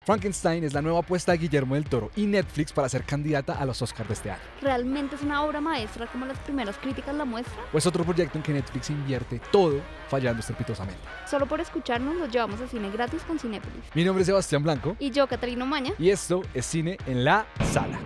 Frankenstein es la nueva apuesta de Guillermo del Toro y Netflix para ser candidata a los Oscars de este año. ¿Realmente es una obra maestra como las primeras críticas la muestran? O es otro proyecto en que Netflix invierte todo fallando estrepitosamente. Solo por escucharnos los llevamos a cine gratis con Cinépolis. Mi nombre es Sebastián Blanco. Y yo, Catarina Maña. Y esto es Cine en la Sala.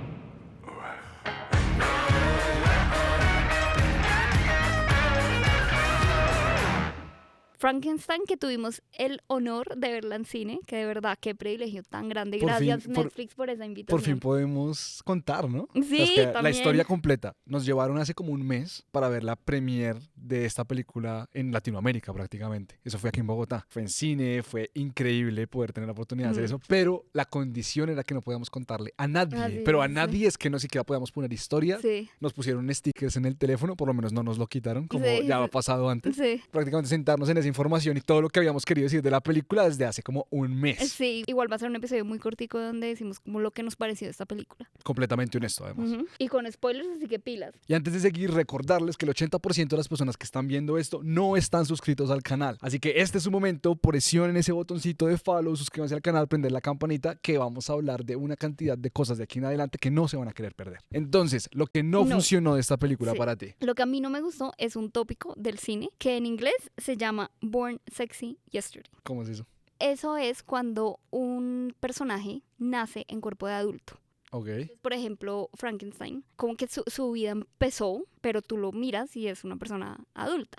Frankenstein, que tuvimos el honor de verla en cine, que de verdad, qué privilegio tan grande. Gracias Netflix por esa invitación. Por fin podemos contar, ¿no? Sí, la historia completa. Nos llevaron hace como un mes para ver la premiere de esta película en Latinoamérica prácticamente. Eso fue aquí en Bogotá. Fue en cine, fue increíble poder tener la oportunidad de hacer eso, pero la condición era que no podíamos contarle a nadie. A nadie es que no siquiera podíamos poner historia. Sí. Nos pusieron stickers en el teléfono, por lo menos no nos lo quitaron, como ya ha pasado antes. Sí. Prácticamente sentarnos en esa información y todo lo que habíamos querido decir de la película desde hace como un mes. Sí, igual va a ser un episodio muy cortico donde decimos como lo que nos pareció de esta película. Completamente honesto, además. Y con spoilers, así que pilas. Y antes de seguir, recordarles que el 80% de las personas que están viendo esto no están suscritos al canal. Así que este es su momento, presionen ese botoncito de follow, suscríbanse al canal, prender la campanita, que vamos a hablar de una cantidad de cosas de aquí en adelante que no se van a querer perder. Entonces, lo que no funcionó de esta película para ti. Lo que a mí no me gustó es un tópico del cine que en inglés se llama Born Sexy Yesterday. ¿Cómo es eso? Eso es cuando un personaje nace en cuerpo de adulto. Okay. Por ejemplo, Frankenstein, como que su vida empezó, pero tú lo miras y es una persona adulta,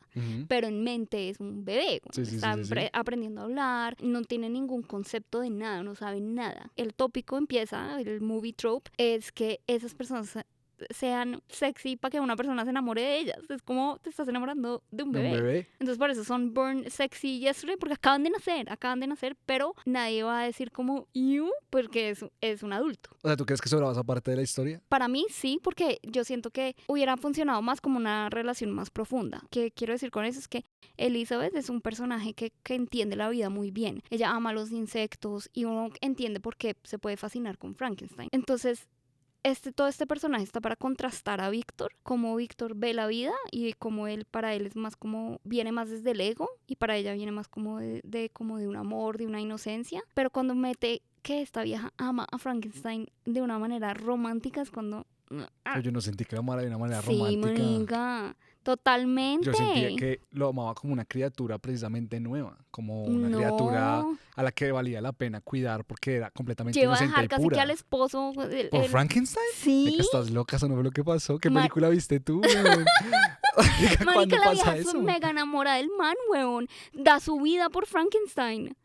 pero en mente es un bebé. Está aprendiendo a hablar, no tiene ningún concepto de nada, no sabe nada. El tópico empieza, el movie trope, es que esas personas sean sexy para que una persona se enamore de ellas. Es como te estás enamorando de un bebé. Entonces por eso son Born Sexy Yesterday, porque acaban de nacer, pero nadie va a decir como you, porque es un adulto. O sea, ¿tú crees que sobraba esa parte de la historia? Para mí sí, porque yo siento que hubiera funcionado más como una relación más profunda. ¿Qué quiero decir con eso? Es que Elizabeth es un personaje que entiende la vida muy bien. Ella ama los insectos y uno entiende por qué se puede fascinar con Frankenstein. Entonces todo este personaje está para contrastar a Víctor, cómo Víctor ve la vida y cómo para él es más como, viene más desde el ego y para ella viene más como de un amor, de una inocencia. Pero cuando mete que esta vieja ama a Frankenstein de una manera romántica es cuando... Yo no sentí que lo amara de una manera romántica. Sí, marica, totalmente. Yo sentía que lo amaba como una criatura precisamente nueva, como una criatura a la que valía la pena cuidar porque era completamente inocente y pura. Lleva a dejar casi que al esposo. ¿Por Frankenstein? Sí. ¿Estás loca? Eso no fue lo que pasó. ¿Qué película viste tú? Marica, la vieja es mega enamorada del man, weón. Da su vida por Frankenstein.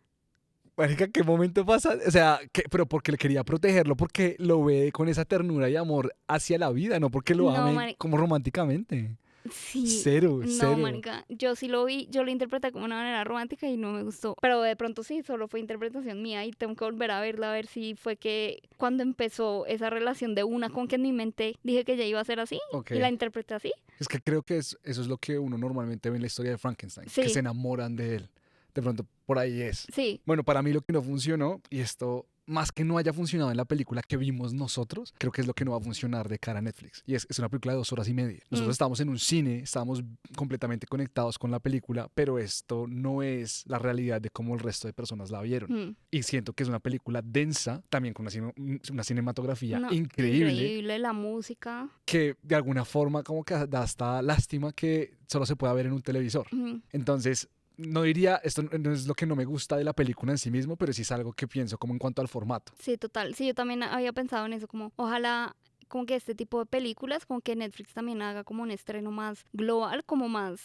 Marica, ¿qué momento pasa? O sea, pero porque le quería protegerlo, porque lo ve con esa ternura y amor hacia la vida, no porque lo ame como románticamente. Sí. Cero. No, marica, yo sí lo vi, yo lo interpreté como una manera romántica y no me gustó. Pero de pronto sí, solo fue interpretación mía y tengo que volver a verla, a ver si fue que cuando empezó esa relación de una con que en mi mente dije que ya iba a ser así y la interpreté así. Es que creo que eso es lo que uno normalmente ve en la historia de Frankenstein, que se enamoran de él. De pronto por ahí es. Sí. Bueno, para mí lo que no funcionó, y esto más que no haya funcionado en la película que vimos nosotros, creo que es lo que no va a funcionar de cara a Netflix. Y es una película de 2 horas y media. Nosotros estábamos en un cine, estábamos completamente conectados con la película, pero esto no es la realidad de cómo el resto de personas la vieron. Y siento que es una película densa, también con una cinematografía increíble. Increíble, la música. Que de alguna forma como que da hasta lástima que solo se pueda ver en un televisor. Entonces, no diría, esto no es lo que no me gusta de la película en sí mismo, pero sí es algo que pienso como en cuanto al formato. Sí, total. Sí, yo también había pensado en eso, como ojalá como que este tipo de películas, como que Netflix también haga como un estreno más global, como más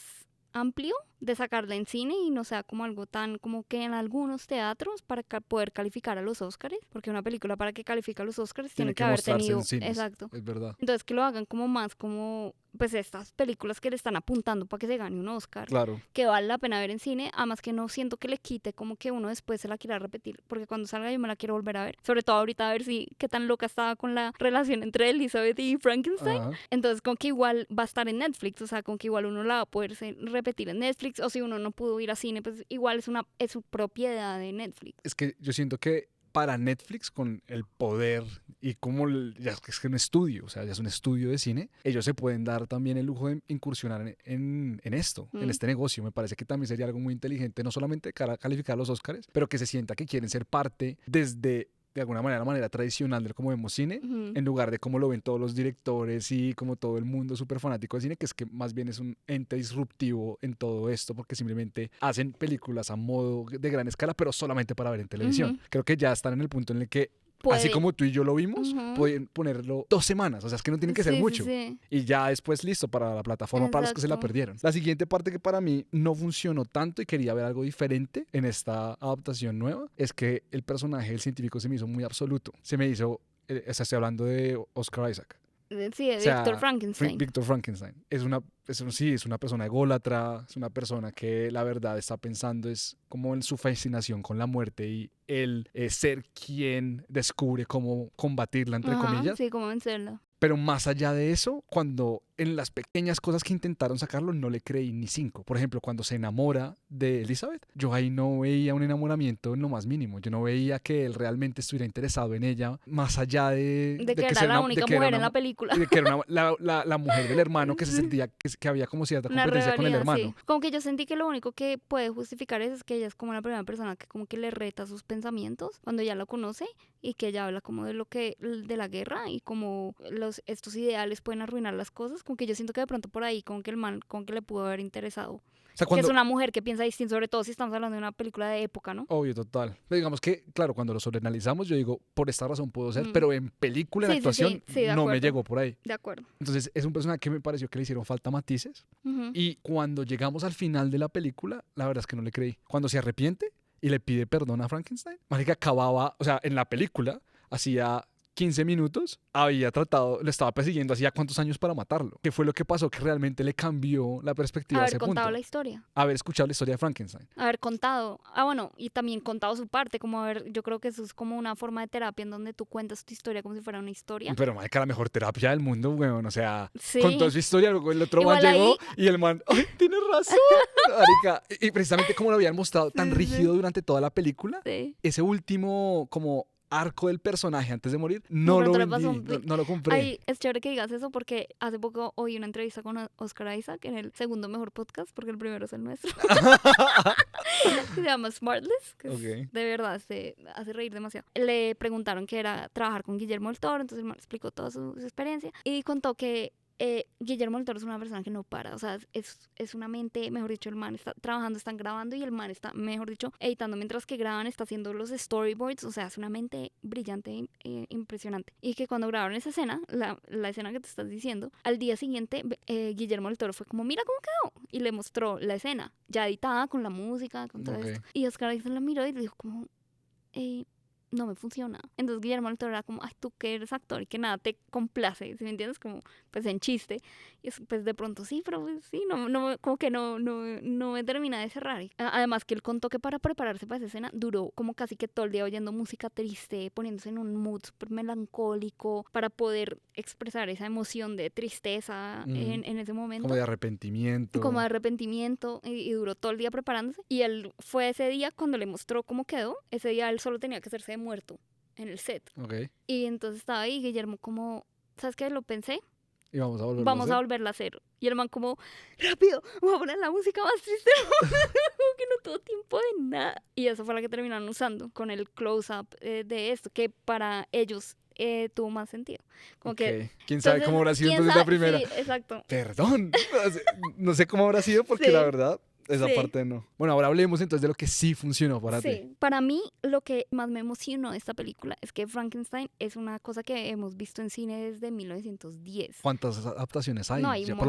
amplio de sacarla en cine y no sea como algo tan como que en algunos teatros para poder calificar a los Oscars, porque una película para que califique a los Oscars tiene que haber tenido en cines, exacto. Es verdad. Entonces que lo hagan como más como pues estas películas que le están apuntando para que se gane un Oscar, claro, que vale la pena ver en cine, además que no siento que le quite como que uno después se la quiera repetir, porque cuando salga yo me la quiero volver a ver, sobre todo ahorita a ver si qué tan loca estaba con la relación entre Elizabeth y Frankenstein. Entonces como que igual va a estar en Netflix, o sea, como que igual uno la va a poder repetir en Netflix, o si uno no pudo ir a cine, pues igual es su propiedad de Netflix. Es que yo siento que para Netflix, con el poder y como ya es que un estudio, o sea, ya es un estudio de cine, ellos se pueden dar también el lujo de incursionar en esto, en este negocio. Me parece que también sería algo muy inteligente, no solamente cara a calificar los Oscars, pero que se sienta que quieren ser parte desde de alguna manera la manera tradicional de cómo vemos cine, en lugar de cómo lo ven todos los directores y como todo el mundo súper fanático de cine, que es que más bien es un ente disruptivo en todo esto, porque simplemente hacen películas a modo de gran escala, pero solamente para ver en televisión. Creo que ya están en el punto en el que así como tú y yo lo vimos, pueden ponerlo 2 semanas. O sea, es que no tiene que ser mucho. Sí. Y ya después listo para la plataforma, para los que se la perdieron. La siguiente parte que para mí no funcionó tanto y quería ver algo diferente en esta adaptación nueva, es que el personaje del científico se me hizo muy absoluto. Se me hizo, estoy hablando de Oscar Isaac. Sí, de Víctor Frankenstein. Víctor Frankenstein. Es una persona ególatra, es una persona que la verdad está pensando es como en su fascinación con la muerte y el ser quien descubre cómo combatirla, entre comillas. Sí, cómo vencerla. Pero más allá de eso, cuando en las pequeñas cosas que intentaron sacarlo, no le creí ni 5. Por ejemplo, cuando se enamora de Elizabeth, yo ahí no veía un enamoramiento en lo más mínimo. Yo no veía que él realmente estuviera interesado en ella, más allá de que era la única mujer en la película. De que era la mujer del hermano, que se sentía que había como cierta competencia con el hermano. Sí. Como que yo sentí que lo único que puede justificar eso es que ella es como la primera persona que como que le reta sus pensamientos cuando ya lo conoce y que ella habla como de la guerra y como estos ideales pueden arruinar las cosas. Como que yo siento que de pronto por ahí como que el man como que le pudo haber interesado. O sea, que es una mujer que piensa distinto, sobre todo si estamos hablando de una película de época, ¿no? Obvio, total. Pero digamos que, claro, cuando lo sobreanalizamos, yo digo, por esta razón puedo ser, pero en película, en actuación, no me llegó por ahí. De acuerdo. Entonces, es un personaje que me pareció que le hicieron falta matices. Y cuando llegamos al final de la película, la verdad es que no le creí. Cuando se arrepiente y le pide perdón a Frankenstein, marica, acababa, o sea, en la película, hacía 15 minutos, lo estaba persiguiendo hacía cuántos años para matarlo. ¿Qué fue lo que pasó? Que realmente le cambió la perspectiva a ese punto. Haber contado la historia. Haber escuchado la historia de Frankenstein. Haber contado. Bueno, y también contado su parte, yo creo que eso es como una forma de terapia en donde tú cuentas tu historia como si fuera una historia. Pero, marica, la mejor terapia del mundo, weón. O sea, contó su historia, luego el otro Igual man llegó y el man, ¡ay, tienes razón! Marica. Y precisamente como lo habían mostrado tan rígido durante toda la película, ese último como arco del personaje antes de morir, no lo vendí, no lo compré. Ay, es chévere que digas eso porque hace poco oí una entrevista con Oscar Isaac en el segundo mejor podcast, porque el primero es el nuestro. Se llama Smartless, que de verdad se hace reír demasiado. Le preguntaron qué era trabajar con Guillermo del Toro, entonces el man explicó toda su experiencia y contó que Guillermo del Toro es una persona que no para, o sea, es una mente, mejor dicho, el man está trabajando, están grabando y el man está, mejor dicho, editando mientras que graban, está haciendo los storyboards, o sea, es una mente brillante, impresionante. Y que cuando grabaron esa escena, la escena que te estás diciendo, al día siguiente Guillermo del Toro fue como, mira cómo quedó, y le mostró la escena, ya editada, con la música, con todo esto. Y Oscar Isaac la miró y le dijo como, no me funciona. Entonces Guillermo del Toro era como, ay, tú que eres actor y que nada te complace, ¿sí me entiendes? Como, pues en chiste. Y pues de pronto sí, pero pues, sí, como que no me termina de cerrar. Además que él contó que para prepararse para esa escena duró como casi que todo el día oyendo música triste, poniéndose en un mood súper melancólico para poder expresar esa emoción de tristeza en ese momento. Como de arrepentimiento. Y duró todo el día preparándose. Y él fue ese día cuando le mostró cómo quedó. Ese día él solo tenía que hacerse de muerto en el set. Y entonces estaba ahí Guillermo como, ¿sabes qué? Lo pensé. Y vamos a volverla a hacer. Y el man como, rápido, voy a poner la música más triste. Como que no tuvo tiempo de nada. Y esa fue la que terminaron usando con el close-up de esto, que para ellos tuvo más sentido. Como que, ¿quién sabe cómo habrá sido entonces la primera? Sí, exacto. Perdón. No sé cómo habrá sido porque la verdad... Esa parte no. Bueno, ahora hablemos entonces de lo que sí funcionó para ti. Sí, para mí lo que más me emocionó de esta película es que Frankenstein es una cosa que hemos visto en cine desde 1910. ¿Cuántas adaptaciones hay? No, hay un por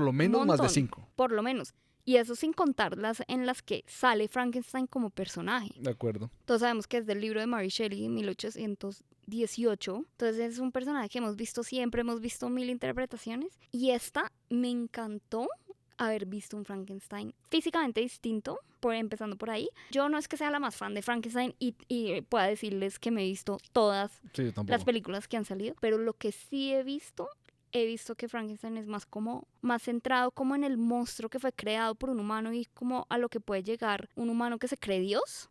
lo menos más de 5. Por lo menos. Y eso sin contar las en las que sale Frankenstein como personaje. De acuerdo. Todos sabemos que es del libro de Mary Shelley en 1818. Entonces es un personaje que hemos visto siempre, hemos visto 1000 interpretaciones. Y esta me encantó haber visto un Frankenstein físicamente distinto, empezando por ahí. Yo no es que sea la más fan de Frankenstein y pueda decirles que me he visto todas las películas que han salido, pero lo que sí he visto que Frankenstein es más centrado como en el monstruo que fue creado por un humano y como a lo que puede llegar un humano que se cree Dios.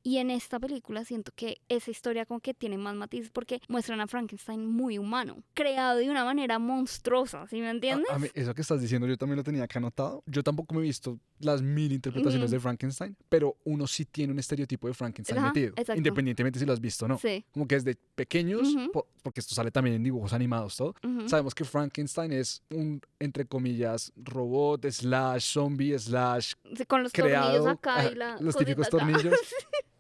Y en esta película siento que esa historia como que tiene más matices porque muestran a Frankenstein muy humano, creado de una manera monstruosa, ¿sí me entiendes? A mí, eso que estás diciendo yo también lo tenía acá anotado. Yo tampoco me he visto las 1000 interpretaciones de Frankenstein, pero uno sí tiene un estereotipo de Frankenstein Ajá, metido, exacto. independientemente si lo has visto o no. Sí. Como que desde pequeños, porque esto sale también en dibujos animados, todo, Ujú. sabemos que Frankenstein es un, entre comillas, robot, slash zombie, slash Sí, con los tornillos creado, acá ajá, y la los cosita típicos acá. tornillos.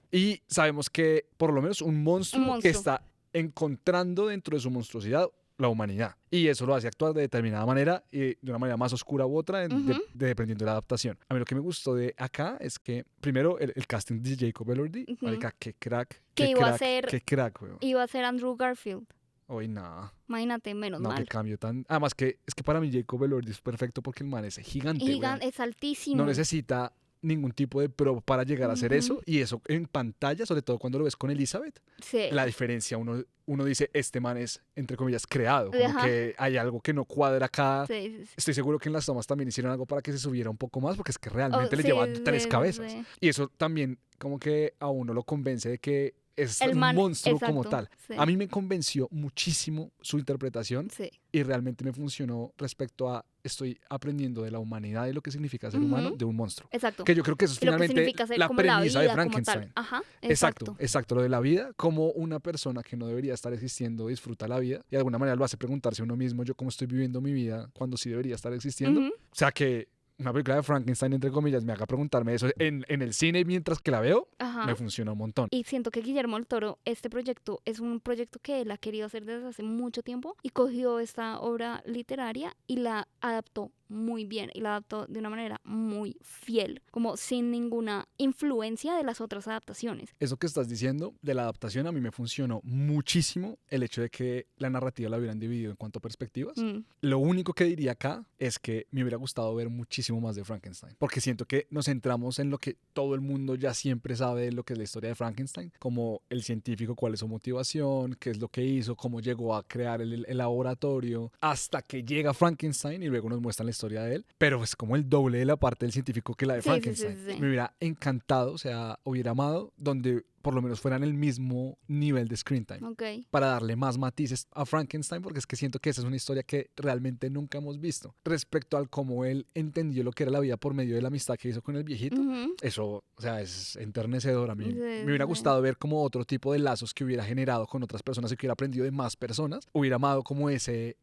Y sabemos que por lo menos un monstruo, Un que monstruo. está encontrando dentro de su monstruosidad la humanidad. Y eso lo hace actuar de determinada manera y de una manera más oscura u otra, dependiendo de la adaptación. A mí lo que me gustó de acá es que, primero, el casting de Jacob Elordi. Marica, qué crack. Que Qué iba a crack, ser- qué crack, weón. Iba a ser Andrew Garfield. Hoy nada. Imagínate, menos No, qué mal. cambio tan... Además que es que para mí Jacob Elordi es perfecto porque el man es gigante, weón. Es altísimo. No necesita ningún tipo de pro para llegar a hacer eso, y eso en pantalla, sobre todo cuando lo ves con Elizabeth, Sí. la diferencia, uno dice, este man es, entre comillas, creado, como Ajá. que hay algo que no cuadra acá. Sí, sí, sí. Estoy seguro que en las tomas también hicieron algo para que se subiera un poco más, porque es que realmente le Sí, lleva sí, 3 sí, cabezas. sí. Y eso también como que a uno lo convence de que es El un man, monstruo como exacto, tal. sí. A mí me convenció muchísimo su interpretación Sí. y realmente me funcionó respecto a estoy aprendiendo de la humanidad y lo que significa ser humano de un monstruo. Exacto. Que yo creo que eso es Y lo que finalmente significa ser la como la premisa vida de como tal. Frankenstein. Ajá. Exacto, exacto, lo de la vida, como una persona que no debería estar existiendo disfruta la vida y de alguna manera lo hace preguntarse a uno mismo, yo cómo estoy viviendo mi vida cuando sí debería estar existiendo. Ujú. O sea que una película de Frankenstein, entre comillas, me haga preguntarme eso en el cine mientras que la veo, Ajá. me funciona un montón. Y siento que Guillermo del Toro, este proyecto es un proyecto que él ha querido hacer desde hace mucho tiempo y cogió esta obra literaria y la adaptó muy bien y la adaptó de una manera muy fiel, como sin ninguna influencia de las otras adaptaciones. Eso que estás diciendo de la adaptación a mí me funcionó muchísimo el hecho de que la narrativa la hubieran dividido en cuanto a perspectivas. Lo único que diría acá es que me hubiera gustado ver muchísimo más de Frankenstein, porque siento que nos centramos en lo que todo el mundo ya siempre sabe de lo que es la historia de Frankenstein, como el científico, cuál es su motivación, qué es lo que hizo, cómo llegó a crear el laboratorio, hasta que llega Frankenstein y luego nos muestran la historia de él, pero es como el doble de la parte del científico que la de Sí, sí, Frankenstein. sí, sí. Me hubiera encantado, o sea, hubiera amado donde por lo menos fueran el mismo nivel de screen time, Ok. para darle más matices a Frankenstein, porque es que siento que esa es una historia que realmente nunca hemos visto. Respecto al cómo él entendió lo que era la vida por medio de la amistad que hizo con el viejito, Ujú. eso, o sea, es enternecedor a mí. Sí, Me hubiera sí. gustado ver como otro tipo de lazos que hubiera generado con otras personas y que hubiera aprendido de más personas. Hubiera amado como ese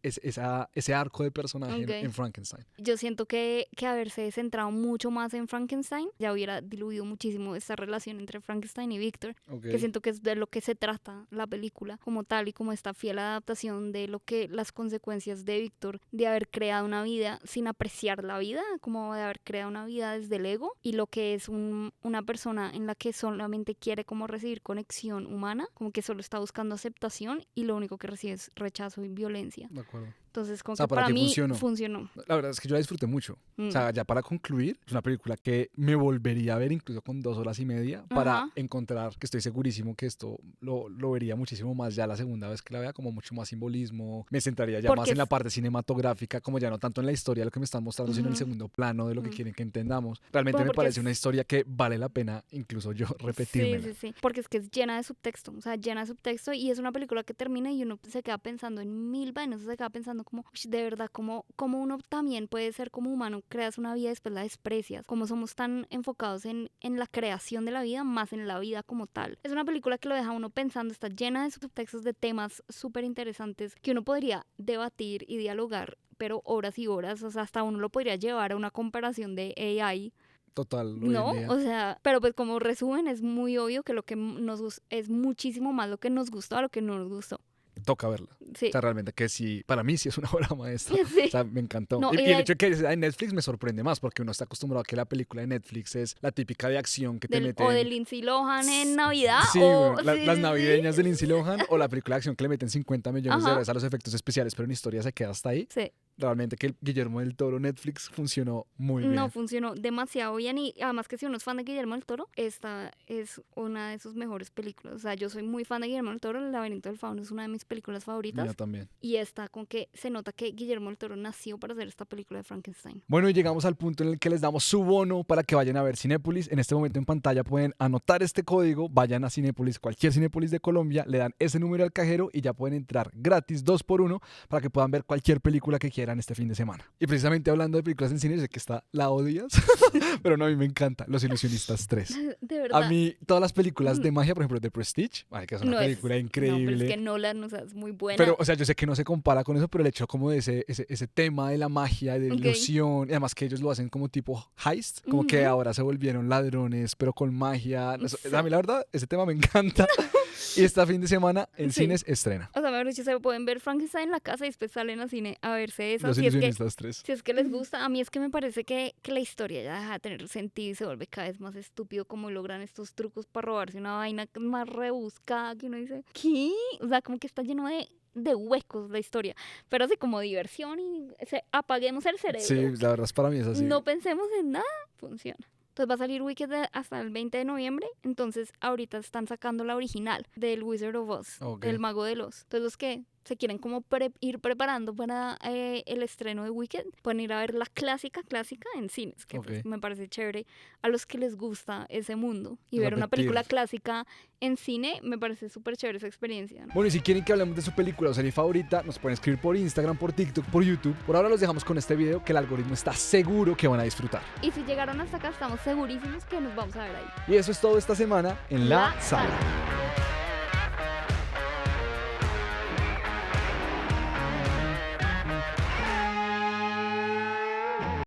arco de personaje Ok. en Frankenstein. Yo siento que haberse centrado mucho más en Frankenstein ya hubiera diluido muchísimo esta relación entre Frankenstein y Víctor, Ok. que siento que es de lo que se trata la película como tal y como esta fiel adaptación de lo que las consecuencias de Víctor de haber creado una vida sin apreciar la vida, como de haber creado una vida desde el ego y lo que es una persona en la que solamente quiere como recibir conexión humana, como que solo está buscando aceptación y lo único que recibe es rechazo y violencia. De acuerdo. Entonces, como O sea, que ¿para para qué mí funcionó? funcionó. La verdad es que yo la disfruté mucho. Mm. O sea, ya para concluir, es una película que me volvería a ver incluso con 2 horas y media para Ajá. encontrar que estoy segurísimo que esto lo vería muchísimo más ya la segunda vez que la vea, como mucho más simbolismo. Me centraría ya Porque más en la es- parte cinematográfica, como ya no tanto en la historia de lo que me están mostrando, sino en el Ujú. segundo plano de lo que Ujú. quieren que entendamos. Realmente Bueno, me porque parece es- una historia que vale la pena incluso yo repetírmela. Sí, sí, sí. Porque es que es llena de subtexto, o sea, llena de subtexto y es una película que termina y uno se queda pensando en mil vainas, se queda pensando como, "Ush, de verdad, como uno también puede ser como humano, creas una vida y después la desprecias, como somos tan enfocados en la creación de la vida más en la vida como tal. Es una película que lo deja a uno pensando, está llena de subtextos de temas súper interesantes que uno podría debatir y dialogar, pero horas y horas, o sea, hasta uno lo podría llevar a una comparación de AI. Total, hoy en No, día. o sea, pero pues como resumen es muy obvio que lo que es muchísimo más lo que nos gustó a lo que no nos gustó. Toca verla. Sí. O sea, realmente que sí, para mí sí es una obra maestra. Sí. O sea, me encantó. No, y y el de- hecho de que sea en Netflix me sorprende más, porque uno está acostumbrado a que la película de Netflix es la típica de acción que te O de meten. Lindsay Lohan en Navidad Sí, o bueno, sí, las sí, navideñas sí. de Lindsay Lohan o la película de acción que le meten 50 millones de Ajá. dólares a los efectos especiales, pero en historia se queda hasta ahí. Sí. realmente que el Guillermo del Toro Netflix funcionó muy bien. No, funcionó demasiado bien y además que si uno es fan de Guillermo del Toro, esta es una de sus mejores películas. O sea, yo soy muy fan de Guillermo del Toro, El laberinto del fauno es una de mis películas favoritas. Mía también. Y esta con que se nota que Guillermo del Toro nació para hacer esta película de Frankenstein. Bueno, y llegamos al punto en el que les damos su bono para que vayan a ver Cinépolis. En este momento en pantalla pueden anotar este código, vayan a Cinépolis, cualquier Cinépolis de Colombia, le dan ese número al cajero y ya pueden entrar gratis 2x1 para que puedan ver cualquier película que quieran este fin de semana. Y precisamente hablando de películas en cine, sé que la odias, pero no, a mí me encanta Los Ilusionistas 3. De verdad. A mí, todas las películas de magia, por ejemplo, The Prestige, ay, que es una No película increíble. No, pero es que Nolan, o sea, es muy buena. Pero, o sea, yo sé que no se compara con eso, pero el hecho como de ese tema de la magia, de Ok. ilusión, y además que ellos lo hacen como tipo heist, como que Ujú. ahora se volvieron ladrones, pero con magia. Sí. A mí la verdad, ese tema me encanta. Y este fin de semana en Sí. cines estrena O sea, mejor dicho, se pueden ver Frankenstein en la casa y después salen al cine a verse esa. Los Si es que, Ilusionistas 3. si es que les gusta, a mí es que me parece que la historia ya deja de tener sentido y se vuelve cada vez más estúpido como logran estos trucos para robarse una vaina más rebuscada que uno dice, ¿qué? O sea, como que está lleno de huecos la historia. Pero así como diversión y apaguemos el cerebro. Sí, la verdad es para mí es así. No pensemos en nada, funciona. Entonces va a salir Wicked hasta el 20 de noviembre. Entonces ahorita están sacando la original del Wizard of Oz, Ok. del Mago de Oz. Entonces los que se quieren como ir preparando para el estreno de Wicked, pueden ir a ver la clásica en cines, que pues, Ok. me parece chévere a los que les gusta ese mundo. Y ver una Repetir. película clásica en cine, me parece súper chévere esa experiencia, ¿no? Bueno, y si quieren que hablemos de su película o serie favorita, nos pueden escribir por Instagram, por TikTok, por YouTube. Por ahora los dejamos con este video que el algoritmo está seguro que van a disfrutar. Y si llegaron hasta acá, estamos segurísimos que nos vamos a ver ahí. Y eso es todo esta semana en La La Sala. Sala.